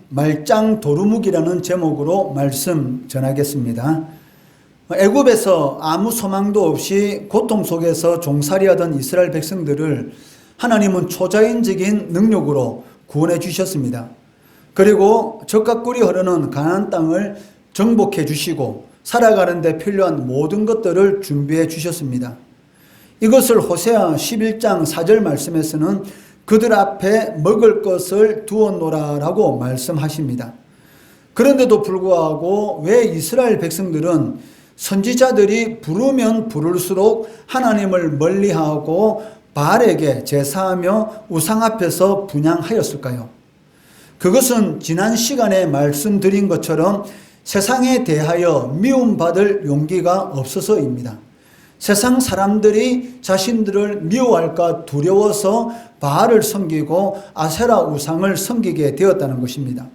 말짱도루묵이라는 제목으로 말씀 전하겠습니다. 애굽에서 아무 소망도 없이 고통 속에서 종살이하던 이스라엘 백성들을 하나님은 초자연적인 능력으로 구원해 주셨습니다. 그리고 젖과 꿀이 흐르는 가나안 땅을 정복해 주시고 살아가는 데 필요한 모든 것들을 준비해 주셨습니다. 이것을 호세아 11장 4절 말씀에서는 그들 앞에 먹을 것을 두었노라라고 말씀하십니다. 그런데도 불구하고 왜 이스라엘 백성들은 선지자들이 부르면 부를수록 하나님을 멀리하고 바알에게 제사하며 우상 앞에서 분향하였을까요? 그것은 지난 시간에 말씀드린 것처럼 세상에 대하여 미움받을 용기가 없어서입니다. 세상 사람들이 자신들을 미워할까 두려워서 바알을 섬기고 아세라 우상을 섬기게 되었다는 것입니다.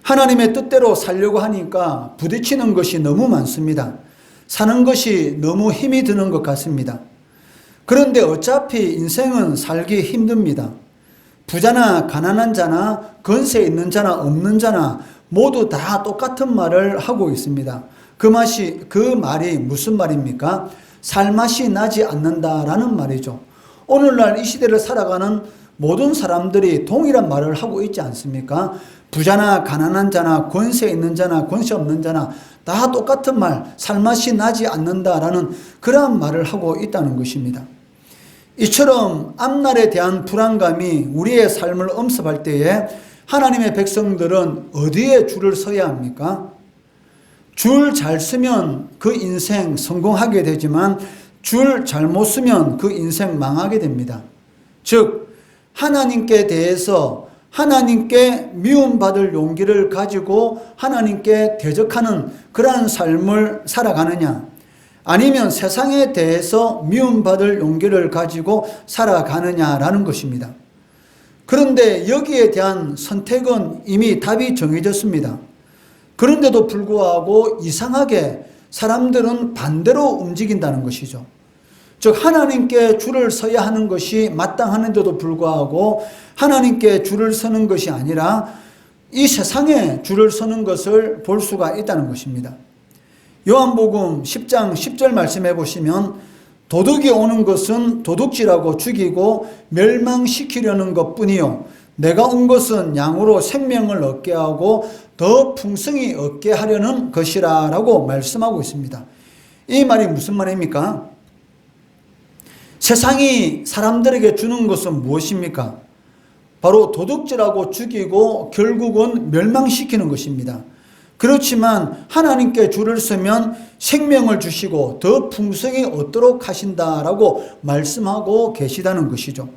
하나님의 뜻대로 살려고 하니까 부딪히는 것이 너무 많습니다. 사는 것이 너무 힘이 드는 것 같습니다. 그런데 어차피 인생은 살기 힘듭니다. 부자나 가난한 자나 건세 있는 자나 없는 자나 모두 다 똑같은 말을 하고 있습니다. 그 말이 무슨 말입니까? 살맛이 나지 않는다라는 말이죠. 오늘날 이 시대를 살아가는 모든 사람들이 동일한 말을 하고 있지 않습니까? 부자나 가난한 자나 권세 있는 자나 권세 없는 자나 다 똑같은 말, 살맛이 나지 않는다라는 그러한 말을 하고 있다는 것입니다. 이처럼 앞날에 대한 불안감이 우리의 삶을 엄습할 때에 하나님의 백성들은 어디에 줄을 서야 합니까? 줄 잘 서면 그 인생 성공하게 되지만 줄 잘못 서면 그 인생 망하게 됩니다. 즉 하나님께 대해서 하나님께 미움받을 용기를 가지고 하나님께 대적하는 그러한 삶을 살아가느냐, 아니면 세상에 대해서 미움받을 용기를 가지고 살아가느냐라는 것입니다. 그런데 여기에 대한 선택은 이미 답이 정해졌습니다. 그런데도 불구하고 이상하게 사람들은 반대로 움직인다는 것이죠. 즉 하나님께 줄을 서야 하는 것이 마땅하는데도 불구하고 하나님께 줄을 서는 것이 아니라 이 세상에 줄을 서는 것을 볼 수가 있다는 것입니다. 요한복음 10장 10절 말씀해 보시면 도둑이 오는 것은 도둑질하고 죽이고 멸망시키려는 것뿐이요 내가 온 것은 양으로 생명을 얻게 하고 더 풍성히 얻게 하려는 것이라 라고 말씀하고 있습니다. 이 말이 무슨 말입니까? 세상이 사람들에게 주는 것은 무엇입니까? 바로 도둑질하고 죽이고 결국은 멸망시키는 것입니다. 그렇지만 하나님께 줄을 서면 생명을 주시고 더 풍성히 얻도록 하신다라고 말씀하고 계시다는 것이죠.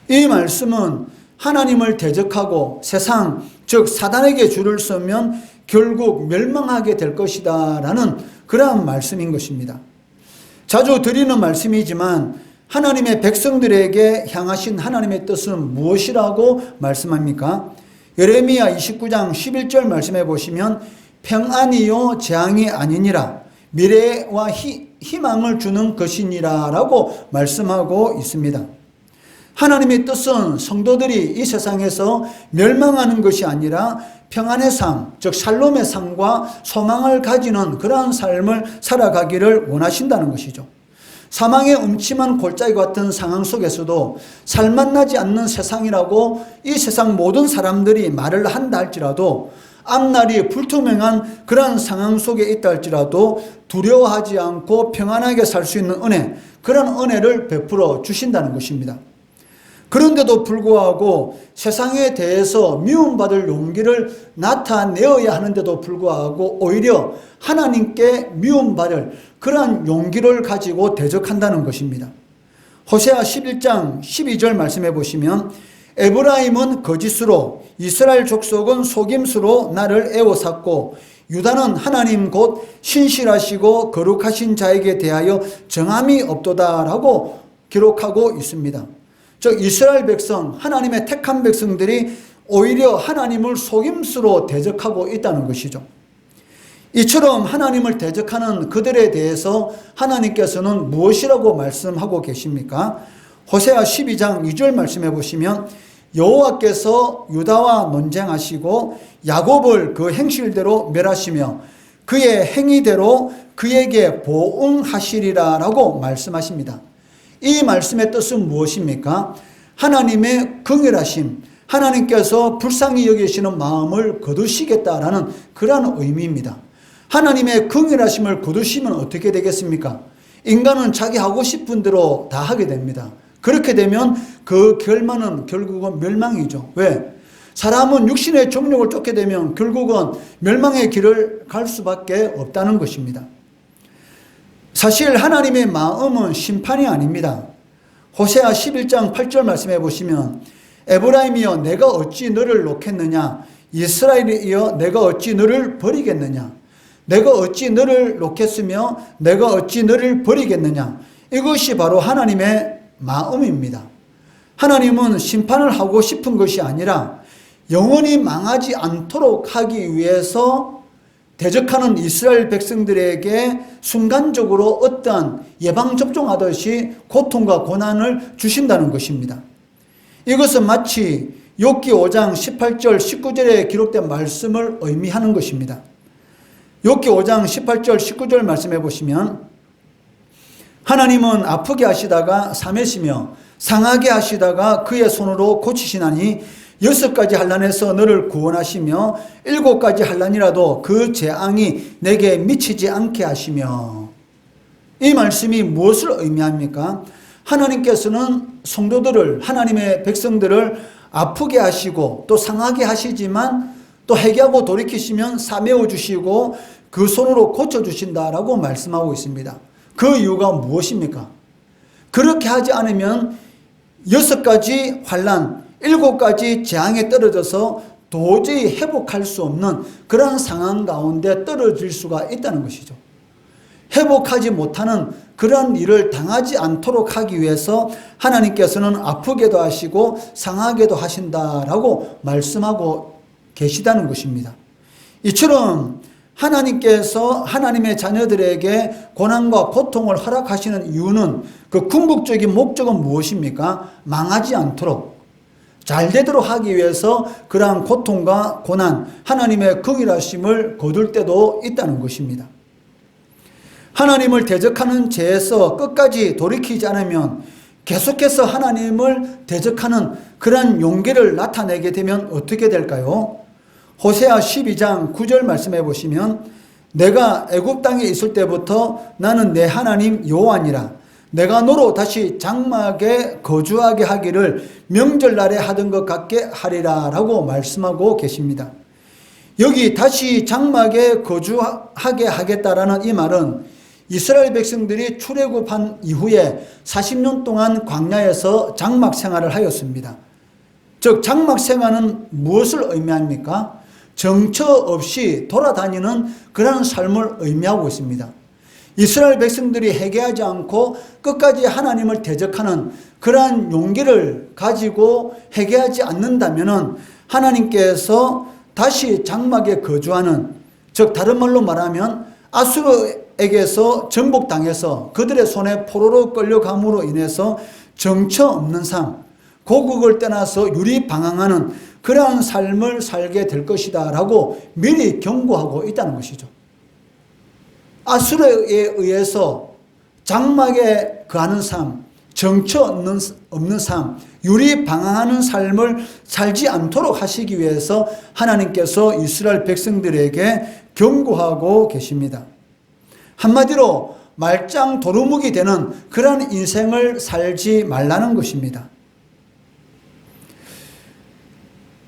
이 말씀은 하나님을 대적하고 세상, 즉 사단에게 줄을 서면 결국 멸망하게 될 것이다 라는 그러한 말씀인 것입니다. 자주 드리는 말씀이지만 하나님의 백성들에게 향하신 하나님의 뜻은 무엇이라고 말씀합니까? 예레미야 29장 11절 말씀해 보시면 평안이요 재앙이 아니니라 미래와 희망을 주는 것이니라 라고 말씀하고 있습니다. 하나님의 뜻은 성도들이 이 세상에서 멸망하는 것이 아니라 평안의 삶, 즉 샬롬의 삶과 소망을 가지는 그러한 삶을 살아가기를 원하신다는 것이죠. 사망의 음침한 골짜기 같은 상황 속에서도 살맛나지 않는 세상이라고 이 세상 모든 사람들이 말을 한다 할지라도 앞날이 불투명한 그러한 상황 속에 있다 할지라도 두려워하지 않고 평안하게 살 수 있는 은혜, 그런 은혜를 베풀어 주신다는 것입니다. 그런데도 불구하고 세상에 대해서 미움받을 용기를 나타내어야 하는데도 불구하고 오히려 하나님께 미움받을 그러한 용기를 가지고 대적한다는 것입니다. 호세아 11장 12절 말씀해 보시면 에브라임은 거짓으로 이스라엘 족속은 속임수로 나를 애워쌌고 유다는 하나님 곧 신실하시고 거룩하신 자에게 대하여 정함이 없도다라고 기록하고 있습니다. 즉 이스라엘 백성, 하나님의 택한 백성들이 오히려 하나님을 속임수로 대적하고 있다는 것이죠. 이처럼 하나님을 대적하는 그들에 대해서 하나님께서는 무엇이라고 말씀하고 계십니까? 호세아 12장 2절 말씀해 보시면 여호와께서 유다와 논쟁하시고 야곱을 그 행실대로 멸하시며 그의 행위대로 그에게 보응하시리라 라고 말씀하십니다. 이 말씀의 뜻은 무엇입니까? 하나님의 긍휼하심, 하나님께서 불쌍히 여기시는 마음을 거두시겠다라는 그러한 의미입니다. 하나님의 긍휼하심을 거두시면 어떻게 되겠습니까? 인간은 자기 하고 싶은 대로 다 하게 됩니다. 그렇게 되면 그 결말은 결국은 멸망이죠. 왜? 사람은 육신의 정욕을 쫓게 되면 결국은 멸망의 길을 갈 수밖에 없다는 것입니다. 사실 하나님의 마음은 심판이 아닙니다. 호세아 11장 8절 말씀해 보시면 에브라임이여 내가 어찌 너를 놓겠느냐, 이스라엘이여 내가 어찌 너를 버리겠느냐, 내가 어찌 너를 놓겠으며 내가 어찌 너를 버리겠느냐. 이것이 바로 하나님의 마음입니다. 하나님은 심판을 하고 싶은 것이 아니라 영원히 망하지 않도록 하기 위해서 대적하는 이스라엘 백성들에게 순간적으로 어떠한 예방접종하듯이 고통과 고난을 주신다는 것입니다. 이것은 마치 욥기 5장 18절 19절에 기록된 말씀을 의미하는 것입니다. 욥기 5장 18절 19절 말씀해 보시면 하나님은 아프게 하시다가 삼으시며 상하게 하시다가 그의 손으로 고치시나니 6가지 환난에서 너를 구원하시며 7가지 환난이라도 그 재앙이 내게 미치지 않게 하시며. 이 말씀이 무엇을 의미합니까? 하나님께서는 성도들을, 하나님의 백성들을 아프게 하시고 또 상하게 하시지만 또 회개하고 돌이키시면 사메어 주시고 그 손으로 고쳐주신다라고 말씀하고 있습니다. 그 이유가 무엇입니까? 그렇게 하지 않으면 6가지 환난, 7가지 재앙에 떨어져서 도저히 회복할 수 없는 그런 상황 가운데 떨어질 수가 있다는 것이죠. 회복하지 못하는 그런 일을 당하지 않도록 하기 위해서 하나님께서는 아프게도 하시고 상하게도 하신다라고 말씀하고 계시다는 것입니다. 이처럼 하나님께서 하나님의 자녀들에게 고난과 고통을 허락하시는 이유는 그 궁극적인 목적은 무엇입니까? 망하지 않도록 잘 되도록 하기 위해서 그러한 고통과 고난, 하나님의 긍휼하심을 거둘 때도 있다는 것입니다. 하나님을 대적하는 죄에서 끝까지 돌이키지 않으면 계속해서 하나님을 대적하는 그러한 용기를 나타내게 되면 어떻게 될까요? 호세아 12장 9절 말씀해 보시면 내가 애굽 땅에 있을 때부터 나는 내 하나님 여호와니라. 내가 너로 다시 장막에 거주하게 하기를 명절날에 하던 것 같게 하리라 라고 말씀하고 계십니다. 여기 다시 장막에 거주하게 하겠다라는 이 말은 이스라엘 백성들이 출애굽한 이후에 40년 동안 광야에서 장막 생활을 하였습니다. 즉 장막 생활은 무엇을 의미합니까? 정처 없이 돌아다니는 그런 삶을 의미하고 있습니다. 이스라엘 백성들이 회개하지 않고 끝까지 하나님을 대적하는 그러한 용기를 가지고 회개하지 않는다면 하나님께서 다시 장막에 거주하는, 즉 다른 말로 말하면 아수르에게서 정복당해서 그들의 손에 포로로 끌려감으로 인해서 정처 없는 삶, 고국을 떠나서 유리방황하는 그러한 삶을 살게 될 것이다 라고 미리 경고하고 있다는 것이죠. 아수르에 의해서 장막에 거하는 삶, 정처 없는 삶, 유리방황하는 삶을 살지 않도록 하시기 위해서 하나님께서 이스라엘 백성들에게 경고하고 계십니다. 한마디로 말짱 도루묵이 되는 그러한 인생을 살지 말라는 것입니다.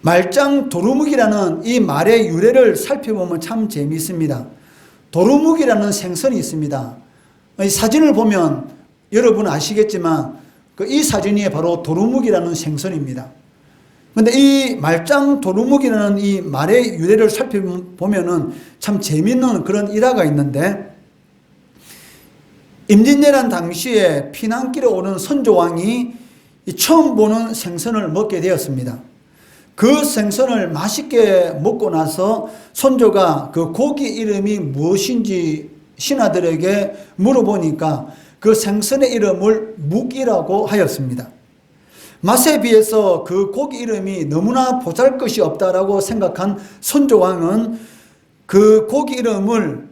말짱 도루묵이라는 이 말의 유래를 살펴보면 참 재미있습니다. 도루묵이라는 생선이 있습니다. 이 사진을 보면 여러분 아시겠지만 이 사진이 바로 도루묵이라는 생선입니다. 그런데 이 말짱 도루묵이라는 이 말의 유래를 살펴보면 참 재미있는 그런 일화가 있는데, 임진왜란 당시에 피난길에 오는 선조왕이 처음 보는 생선을 먹게 되었습니다. 그 생선을 맛있게 먹고 나서 선조가 그 고기 이름이 무엇인지 신하들에게 물어보니까 그 생선의 이름을 묵이라고 하였습니다. 맛에 비해서 그 고기 이름이 너무나 보잘것이 없다라고 생각한 선조왕은 그 고기 이름을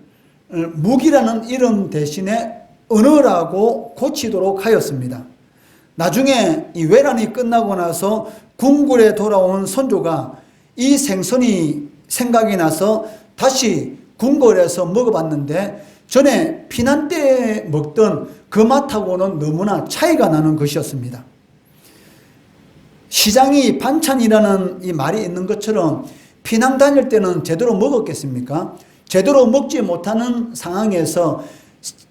묵이라는 이름 대신에 언어라고 고치도록 하였습니다. 나중에 이 외란이 끝나고 나서 궁궐에 돌아온 선조가 이 생선이 생각이 나서 다시 궁궐에서 먹어봤는데 전에 피난 때 먹던 그 맛하고는 너무나 차이가 나는 것이었습니다. 시장이 반찬이라는 이 말이 있는 것처럼 피난 다닐 때는 제대로 먹었겠습니까? 제대로 먹지 못하는 상황에서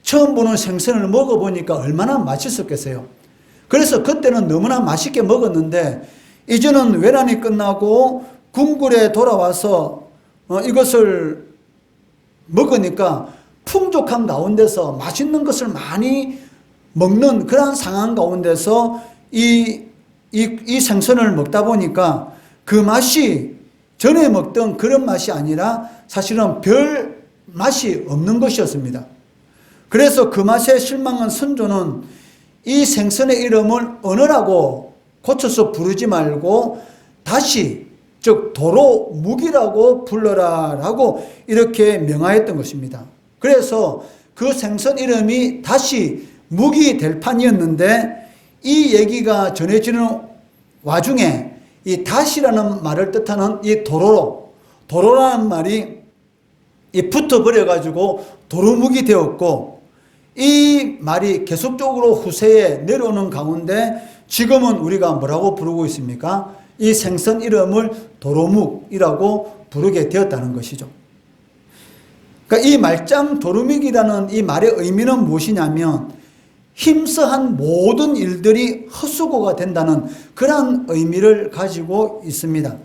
처음 보는 생선을 먹어보니까 얼마나 맛있었겠어요. 그래서 그때는 너무나 맛있게 먹었는데 이제는 외란이 끝나고 궁궐에 돌아와서 이것을 먹으니까 풍족한 가운데서 맛있는 것을 많이 먹는 그런 상황 가운데서 이 생선을 먹다 보니까 그 맛이 전에 먹던 그런 맛이 아니라 사실은 별 맛이 없는 것이었습니다. 그래서 그 맛에 실망한 선조는 이 생선의 이름을 언어라고 고쳐서 부르지 말고 다시 즉 도로 묵이라고 불러라 라고 이렇게 명하였던 것입니다. 그래서 그 생선 이름이 다시 묵이 될 판이었는데 이 얘기가 전해지는 와중에 이 다시라는 말을 뜻하는 이 도로라는 말이 붙어버려 가지고 도루묵이 되었고 이 말이 계속적으로 후세에 내려오는 가운데 지금은 우리가 뭐라고 부르고 있습니까? 이 생선 이름을 도루묵이라고 부르게 되었다는 것이죠. 그러니까 이 말장 도루묵이라는 이 말의 의미는 무엇이냐면 힘써 한 모든 일들이 헛수고가 된다는 그런 의미를 가지고 있습니다.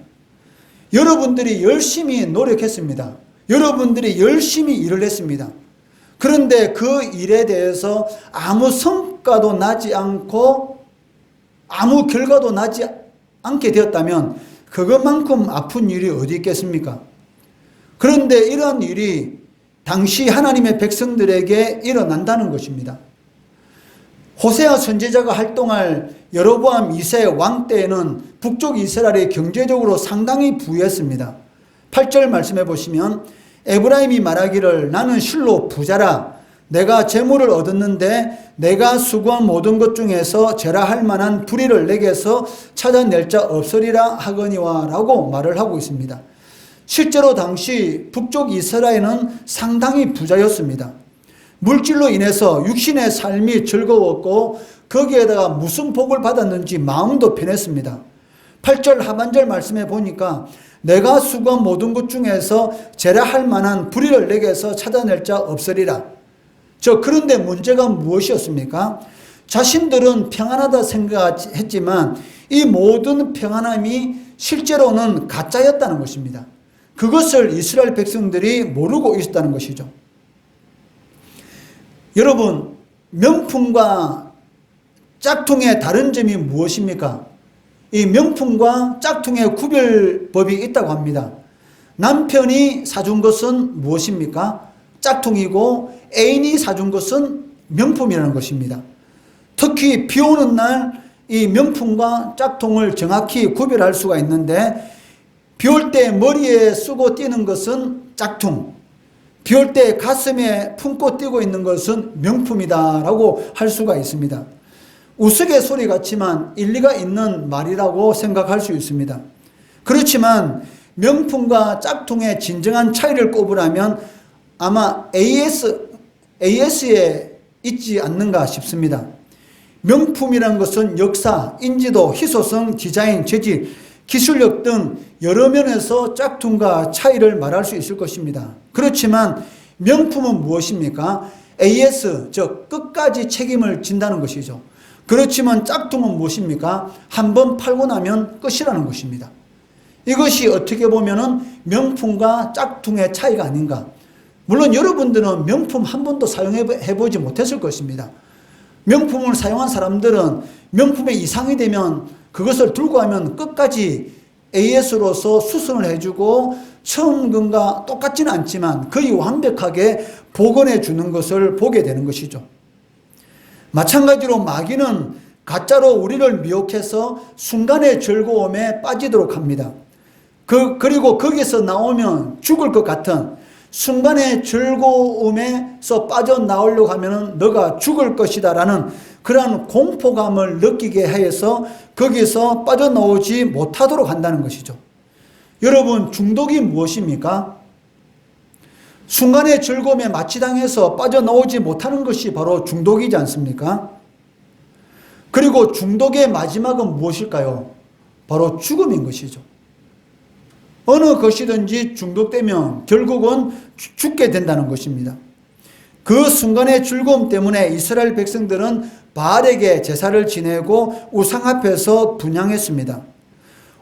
여러분들이 열심히 노력했습니다. 여러분들이 열심히 일을 했습니다. 그런데 그 일에 대해서 아무 성과도 나지 않고 아무 결과도 나지 않게 되었다면 그것만큼 아픈 일이 어디 있겠습니까? 그런데 이러한 일이 당시 하나님의 백성들에게 일어난다는 것입니다. 호세아 선지자가 활동할 여로보암 2세 왕 때에는 북쪽 이스라엘이 경제적으로 상당히 부유했습니다. 8절 말씀해 보시면 에브라임이 말하기를 나는 실로 부자라 내가 재물을 얻었는데 내가 수고한 모든 것 중에서 제라할 만한 불의를 내게서 찾아낼 자 없으리라 하거니와 라고 말을 하고 있습니다. 실제로 당시 북쪽 이스라엘은 상당히 부자였습니다. 물질로 인해서 육신의 삶이 즐거웠고 거기에다가 무슨 복을 받았는지 마음도 편했습니다. 8절 하반절 말씀해 보니까 내가 수고한 모든 것 중에서 제라할 만한 불의를 내게서 찾아낼 자 없으리라. 그런데 문제가 무엇이었습니까? 자신들은 평안하다 생각했지만 이 모든 평안함이 실제로는 가짜였다는 것입니다. 그것을 이스라엘 백성들이 모르고 있었다는 것이죠. 여러분, 명품과 짝퉁의 다른 점이 무엇입니까? 이 명품과 짝퉁의 구별법이 있다고 합니다. 남편이 사준 것은 무엇입니까? 짝퉁이고 애인이 사준 것은 명품이라는 것입니다. 특히 비 오는 날 이 명품과 짝퉁을 정확히 구별할 수가 있는데 비 올 때 머리에 쓰고 뛰는 것은 짝퉁, 비 올 때 가슴에 품고 뛰고 있는 것은 명품이다라고 할 수가 있습니다. 우스갯소리 같지만 일리가 있는 말이라고 생각할 수 있습니다. 그렇지만 명품과 짝퉁의 진정한 차이를 꼽으라면 아마 AS에 있지 않는가 싶습니다. 명품이라는 것은 역사, 인지도, 희소성, 디자인, 재질, 기술력 등 여러 면에서 짝퉁과 차이를 말할 수 있을 것입니다. 그렇지만 명품은 무엇입니까? AS, 즉 끝까지 책임을 진다는 것이죠. 그렇지만 짝퉁은 무엇입니까? 한번 팔고 나면 끝이라는 것입니다. 이것이 어떻게 보면은 명품과 짝퉁의 차이가 아닌가. 물론 여러분들은 명품 한 번도 사용해보지 못했을 것입니다. 명품을 사용한 사람들은 명품에 이상이 되면 그것을 들고 하면 끝까지 AS로서 수선을 해주고 처음과 똑같지는 않지만 거의 완벽하게 복원해 주는 것을 보게 되는 것이죠. 마찬가지로 마귀는 가짜로 우리를 미혹해서 순간의 즐거움에 빠지도록 합니다. 그리고 거기서 나오면 죽을 것 같은 순간의 즐거움에서 빠져나오려고 하면 너가 죽을 것이다 라는 그러한 공포감을 느끼게 해서 거기서 빠져나오지 못하도록 한다는 것이죠. 여러분, 중독이 무엇입니까? 순간의 즐거움에 마취당해서 빠져나오지 못하는 것이 바로 중독이지 않습니까? 그리고 중독의 마지막은 무엇일까요? 바로 죽음인 것이죠. 어느 것이든지 중독되면 결국은 죽게 된다는 것입니다. 그 순간의 즐거움 때문에 이스라엘 백성들은 바알에게 제사를 지내고 우상 앞에서 분향했습니다.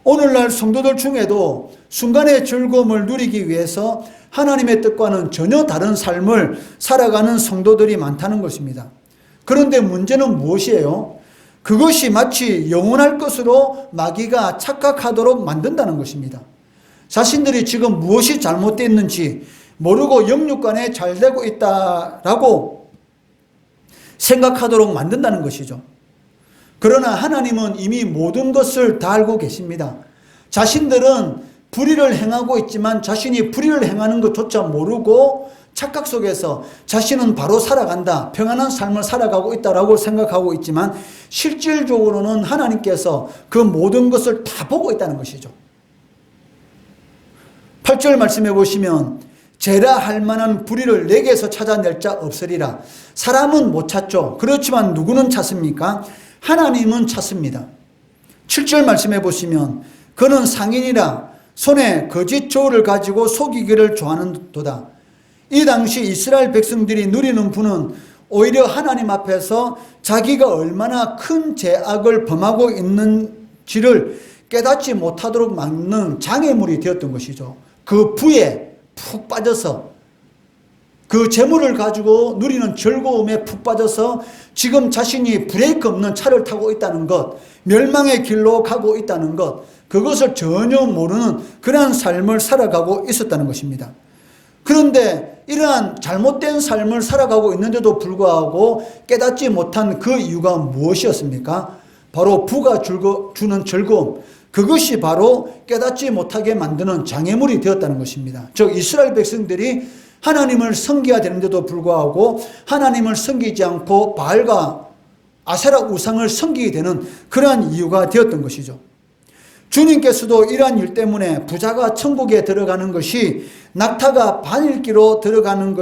오늘날 성도들 중에도 순간의 즐거움을 누리기 위해서 하나님의 뜻과는 전혀 다른 삶을 살아가는 성도들이 많다는 것입니다. 그런데 문제는 무엇이에요? 그것이 마치 영원할 것으로 마귀가 착각하도록 만든다는 것입니다. 자신들이 지금 무엇이 잘못됐는지 모르고 영육간에 잘 되고 있다라고 생각하도록 만든다는 것이죠. 그러나 하나님은 이미 모든 것을 다 알고 계십니다. 자신들은 불의를 행하고 있지만 자신이 불의를 행하는 것조차 모르고 착각 속에서 자신은 바로 살아간다, 평안한 삶을 살아가고 있다라고 생각하고 있지만 실질적으로는 하나님께서 그 모든 것을 다 보고 있다는 것이죠. 8절 말씀해 보시면 죄라 할 만한 불의를 내게서 찾아낼 자 없으리라. 사람은 못 찾죠. 그렇지만 누구는 찾습니까? 하나님은 찾습니다. 7절 말씀해 보시면 그는 상인이라 손에 거짓 저울을 가지고 속이기를 좋아하는 도다. 이 당시 이스라엘 백성들이 누리는 분은 오히려 하나님 앞에서 자기가 얼마나 큰 죄악을 범하고 있는지를 깨닫지 못하도록 막는 장애물이 되었던 것이죠. 그 부에 푹 빠져서 그 재물을 가지고 누리는 즐거움에 푹 빠져서 지금 자신이 브레이크 없는 차를 타고 있다는 것, 멸망의 길로 가고 있다는 것, 그것을 전혀 모르는 그러한 삶을 살아가고 있었다는 것입니다. 그런데 이러한 잘못된 삶을 살아가고 있는데도 불구하고 깨닫지 못한 그 이유가 무엇이었습니까? 바로 부가 주는 즐거움, 그것이 바로 깨닫지 못하게 만드는 장애물이 되었다는 것입니다. 즉 이스라엘 백성들이 하나님을 섬겨야 되는데도 불구하고 하나님을 섬기지 않고 바알과 아세라 우상을 섬기게 되는 그러한 이유가 되었던 것이죠. 주님께서도 이러한 일 때문에 부자가 천국에 들어가는 것이 낙타가 바늘기로 들어가는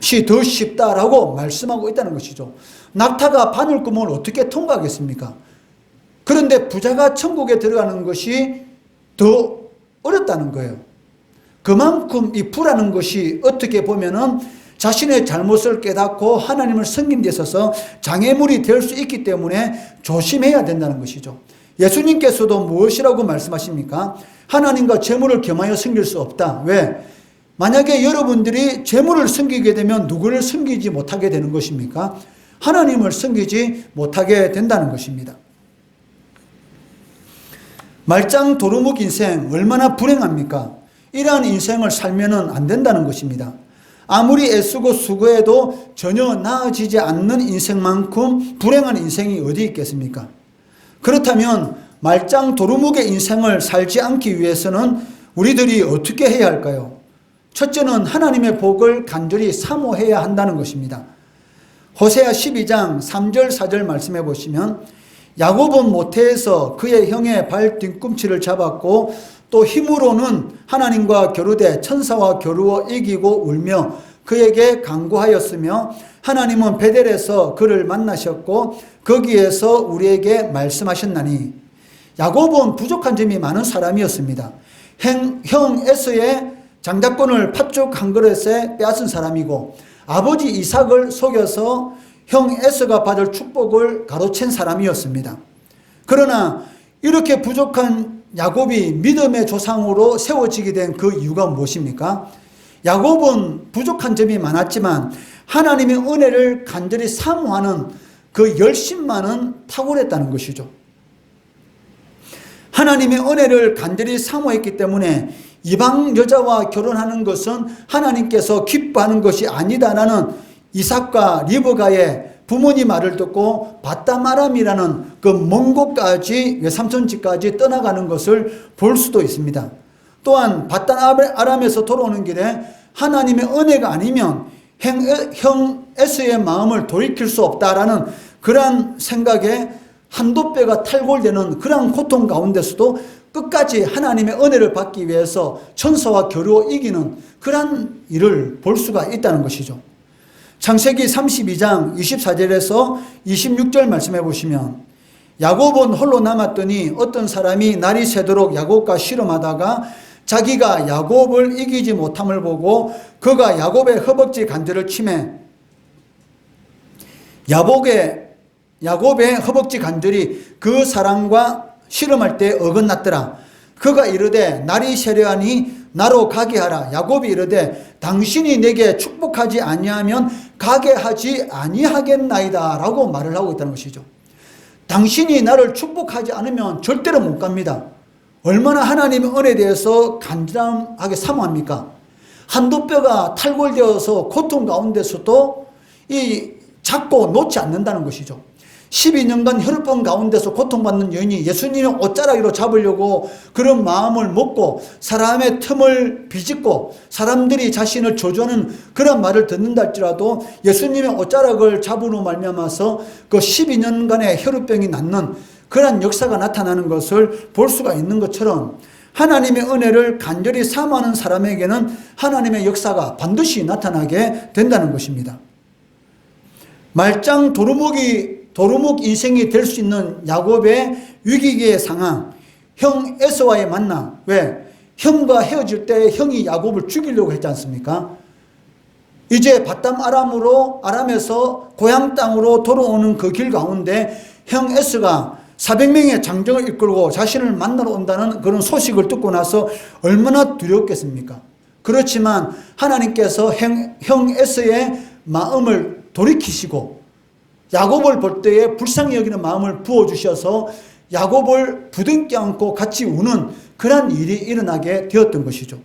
것이 더 쉽다라고 말씀하고 있다는 것이죠. 낙타가 바늘구멍을 어떻게 통과하겠습니까? 그런데 부자가 천국에 들어가는 것이 더 어렵다는 거예요. 그만큼 이 부라는 것이 어떻게 보면은 자신의 잘못을 깨닫고 하나님을 섬긴 데 있어서 장애물이 될 수 있기 때문에 조심해야 된다는 것이죠. 예수님께서도 무엇이라고 말씀하십니까? 하나님과 재물을 겸하여 섬길 수 없다. 왜? 만약에 여러분들이 재물을 섬기게 되면 누구를 섬기지 못하게 되는 것입니까? 하나님을 섬기지 못하게 된다는 것입니다. 말짱 도루묵 인생 얼마나 불행합니까? 이러한 인생을 살면은 안 된다는 것입니다. 아무리 애쓰고 수고해도 전혀 나아지지 않는 인생만큼 불행한 인생이 어디 있겠습니까? 그렇다면 말짱 도루묵의 인생을 살지 않기 위해서는 우리들이 어떻게 해야 할까요? 첫째는 하나님의 복을 간절히 사모해야 한다는 것입니다. 호세아 12장 3절 4절 말씀해 보시면 야곱은 모태에서 그의 형의 발 뒤꿈치를 잡았고 또 힘으로는 하나님과 겨루되 천사와 겨루어 이기고 울며 그에게 간구하였으며 하나님은 베델에서 그를 만나셨고 거기에서 우리에게 말씀하셨나니. 야곱은 부족한 점이 많은 사람이었습니다. 형 에서의 장자권을 팥죽 한 그릇에 빼앗은 사람이고 아버지 이삭을 속여서 형 에서가 받을 축복을 가로챈 사람이었습니다. 그러나 이렇게 부족한 야곱이 믿음의 조상으로 세워지게 된 그 이유가 무엇입니까? 야곱은 부족한 점이 많았지만 하나님의 은혜를 간절히 사모하는 그 열심만은 탁월했다는 것이죠. 하나님의 은혜를 간절히 사모했기 때문에 이방 여자와 결혼하는 것은 하나님께서 기뻐하는 것이 아니다라는 이삭과 리브가의 부모님 말을 듣고 바다마람이라는 그 먼 곳까지 외삼촌집까지 떠나가는 것을 볼 수도 있습니다. 또한 바다아람에서 돌아오는 길에 하나님의 은혜가 아니면 형 에서의 마음을 돌이킬 수 없다라는 그러한 생각에 한도 뼈가 탈골되는 그러한 고통 가운데서도 끝까지 하나님의 은혜를 받기 위해서 천사와 겨루어 이기는 그러한 일을 볼 수가 있다는 것이죠. 창세기 32장 24절에서 26절 말씀해 보시면 야곱은 홀로 남았더니 어떤 사람이 날이 새도록 야곱과 씨름하다가 자기가 야곱을 이기지 못함을 보고 그가 야곱의 허벅지 간절을 치매 야곱의 허벅지 간절이 그 사람과 씨름할 때 어긋났더라. 그가 이르되 날이 새려하니 나로 가게 하라. 야곱이 이르되 당신이 내게 축복하지 아니하면 가게 하지 아니하겠나이다 라고 말을 하고 있다는 것이죠. 당신이 나를 축복하지 않으면 절대로 못 갑니다. 얼마나 하나님의 은혜에 대해서 간절하게 사모합니까? 한두 뼈가 탈골되어서 고통 가운데서도 잡고 놓지 않는다는 것이죠. 12년간 혈병 가운데서 고통받는 여인이 예수님의 옷자락으로 잡으려고 그런 마음을 먹고 사람의 틈을 비집고 사람들이 자신을 저주하는 그런 말을 듣는다 할지라도 예수님의 옷자락을 잡으로 말미암아서 그 12년간의 혈병이 낫는 그런 역사가 나타나는 것을 볼 수가 있는 것처럼 하나님의 은혜를 간절히 사모하는 사람에게는 하나님의 역사가 반드시 나타나게 된다는 것입니다. 말짱 도루묵 인생이 될 수 있는 야곱의 위기기의 상황, 형 에서와의 만남. 왜? 형과 헤어질 때 형이 야곱을 죽이려고 했지 않습니까? 이제 아람에서 고향 땅으로 돌아오는 그 길 가운데 형 에서가 400명의 장정을 이끌고 자신을 만나러 온다는 그런 소식을 듣고 나서 얼마나 두려웠겠습니까? 그렇지만 하나님께서 형 에서의 마음을 돌이키시고 야곱을 볼 때에 불쌍히 여기는 마음을 부어주셔서 야곱을 부둥켜 안고 같이 우는 그런 일이 일어나게 되었던 것이죠.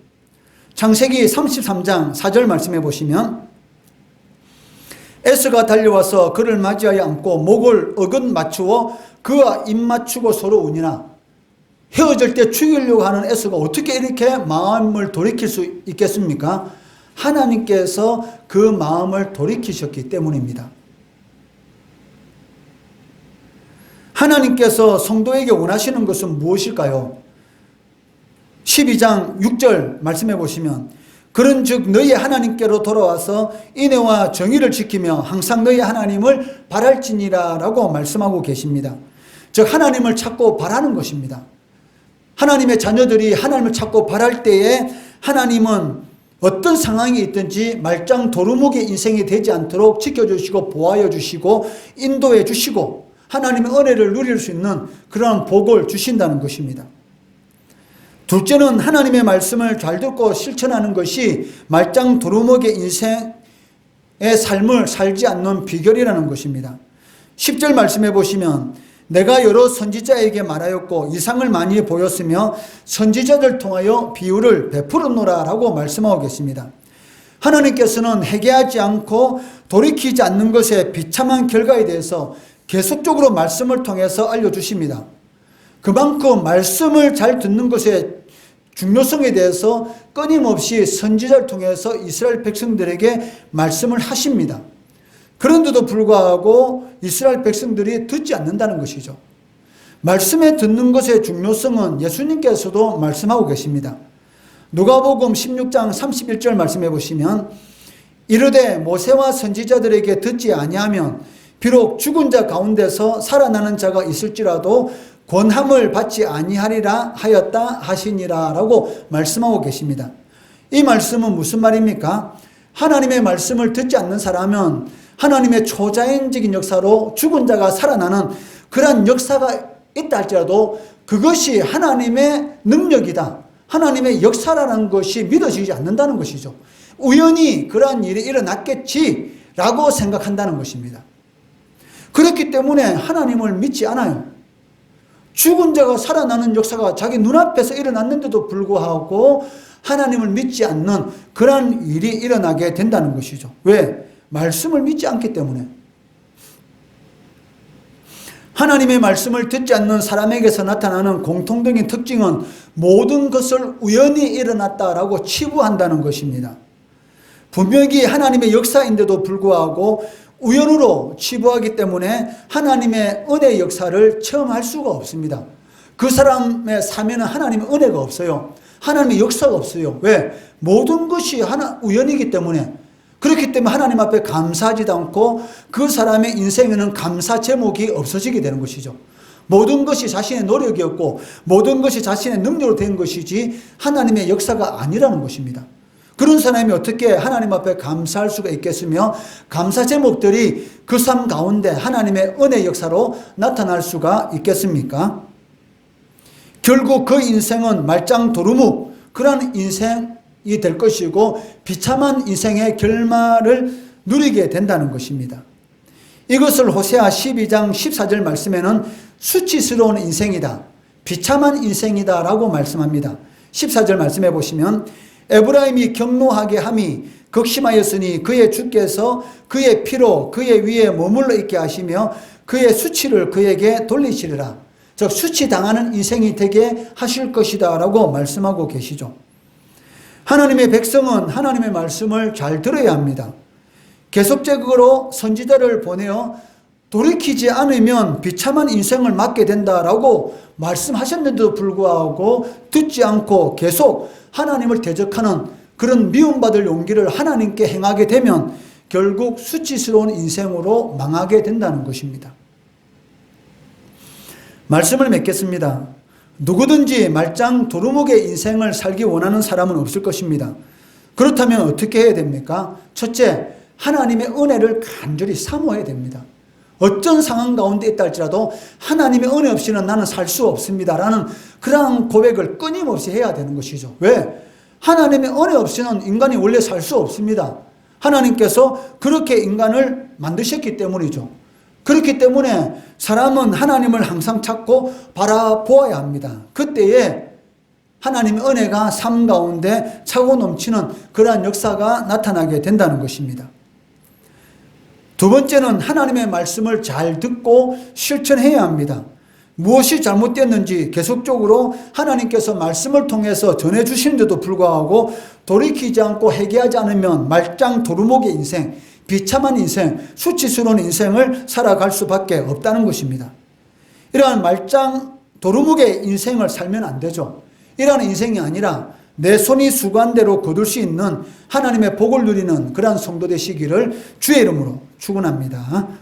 창세기 33장 4절 말씀해 보시면 에서가 달려와서 그를 맞이하여 안고 목을 어긋 맞추어 그와 입 맞추고 서로 우니라. 헤어질 때 죽이려고 하는 에서가 어떻게 이렇게 마음을 돌이킬 수 있겠습니까? 하나님께서 그 마음을 돌이키셨기 때문입니다. 하나님께서 성도에게 원하시는 것은 무엇일까요? 12장 6절 말씀해 보시면 그런즉 너희 하나님께로 돌아와서 인애와 정의를 지키며 항상 너희 하나님을 바랄지니라 라고 말씀하고 계십니다. 즉 하나님을 찾고 바라는 것입니다. 하나님의 자녀들이 하나님을 찾고 바랄 때에 하나님은 어떤 상황이 있든지 말짱 도루묵의 인생이 되지 않도록 지켜주시고 보호하여 주시고 인도해 주시고 하나님의 은혜를 누릴 수 있는 그런 복을 주신다는 것입니다. 둘째는 하나님의 말씀을 잘 듣고 실천하는 것이 말짱 도루묵의 인생의 삶을 살지 않는 비결이라는 것입니다. 10절 말씀해 보시면 내가 여러 선지자에게 말하였고 이상을 많이 보였으며 선지자들 통하여 비유를 베풀었노라 라고 말씀하고 계십니다. 하나님께서는 회개하지 않고 돌이키지 않는 것의 비참한 결과에 대해서 계속적으로 말씀을 통해서 알려주십니다. 그만큼 말씀을 잘 듣는 것의 중요성에 대해서 끊임없이 선지자를 통해서 이스라엘 백성들에게 말씀을 하십니다. 그런데도 불구하고 이스라엘 백성들이 듣지 않는다는 것이죠. 말씀에 듣는 것의 중요성은 예수님께서도 말씀하고 계십니다. 누가복음 16장 31절 말씀해 보시면 이르되 모세와 선지자들에게 듣지 아니하면 비록 죽은 자 가운데서 살아나는 자가 있을지라도 권함을 받지 아니하리라 하였다 하시니라 라고 말씀하고 계십니다. 이 말씀은 무슨 말입니까? 하나님의 말씀을 듣지 않는 사람은 하나님의 초자연적인 역사로 죽은 자가 살아나는 그런 역사가 있다 할지라도 그것이 하나님의 능력이다, 하나님의 역사라는 것이 믿어지지 않는다는 것이죠. 우연히 그러한 일이 일어났겠지라고 생각한다는 것입니다. 그렇기 때문에 하나님을 믿지 않아요. 죽은 자가 살아나는 역사가 자기 눈앞에서 일어났는데도 불구하고 하나님을 믿지 않는 그런 일이 일어나게 된다는 것이죠. 왜? 말씀을 믿지 않기 때문에. 하나님의 말씀을 듣지 않는 사람에게서 나타나는 공통적인 특징은 모든 것을 우연히 일어났다라고 치부한다는 것입니다. 분명히 하나님의 역사인데도 불구하고 우연으로 치부하기 때문에 하나님의 은혜의 역사를 체험할 수가 없습니다. 그 사람의 삶에는 하나님의 은혜가 없어요. 하나님의 역사가 없어요. 왜? 모든 것이 우연이기 때문에. 그렇기 때문에 하나님 앞에 감사하지도 않고 그 사람의 인생에는 감사 제목이 없어지게 되는 것이죠. 모든 것이 자신의 노력이었고 모든 것이 자신의 능력으로 된 것이지 하나님의 역사가 아니라는 것입니다. 그런 사람이 어떻게 하나님 앞에 감사할 수가 있겠으며 감사 제목들이 그 삶 가운데 하나님의 은혜 역사로 나타날 수가 있겠습니까? 결국 그 인생은 말짱도루묵 그러한 인생이 될 것이고 비참한 인생의 결말을 누리게 된다는 것입니다. 이것을 호세아 12장 14절 말씀에는 수치스러운 인생이다, 비참한 인생이다 라고 말씀합니다. 14절 말씀해 보시면 에브라임이 경노하게 함이 극심하였으니 그의 주께서 그의 피로 그의 위에 머물러 있게 하시며 그의 수치를 그에게 돌리시리라. 즉 수치당하는 인생이 되게 하실 것이다 라고 말씀하고 계시죠. 하나님의 백성은 하나님의 말씀을 잘 들어야 합니다. 계속적으로 선지자를 보내어 돌이키지 않으면 비참한 인생을 맞게 된다라고 말씀하셨는데도 불구하고 듣지 않고 계속 하나님을 대적하는 그런 미움받을 용기를 하나님께 행하게 되면 결국 수치스러운 인생으로 망하게 된다는 것입니다. 말씀을 맺겠습니다. 누구든지 말짱도루묵의 인생을 살기 원하는 사람은 없을 것입니다. 그렇다면 어떻게 해야 됩니까? 첫째, 하나님의 은혜를 간절히 사모해야 됩니다. 어떤 상황 가운데 있다 할지라도 하나님의 은혜 없이는 나는 살 수 없습니다 라는 그러한 고백을 끊임없이 해야 되는 것이죠. 왜? 하나님의 은혜 없이는 인간이 원래 살 수 없습니다. 하나님께서 그렇게 인간을 만드셨기 때문이죠. 그렇기 때문에 사람은 하나님을 항상 찾고 바라보아야 합니다. 그때에 하나님의 은혜가 삶 가운데 차고 넘치는 그러한 역사가 나타나게 된다는 것입니다. 두 번째는 하나님의 말씀을 잘 듣고 실천해야 합니다. 무엇이 잘못됐는지 계속적으로 하나님께서 말씀을 통해서 전해주시는데도 불구하고 돌이키지 않고 회개하지 않으면 말짱도루묵의 인생, 비참한 인생, 수치스러운 인생을 살아갈 수밖에 없다는 것입니다. 이러한 말짱도루묵의 인생을 살면 안 되죠. 이러한 인생이 아니라 내 손이 수고한 대로 거둘 수 있는 하나님의 복을 누리는 그러한 성도 되시기를 주의 이름으로 축원합니다.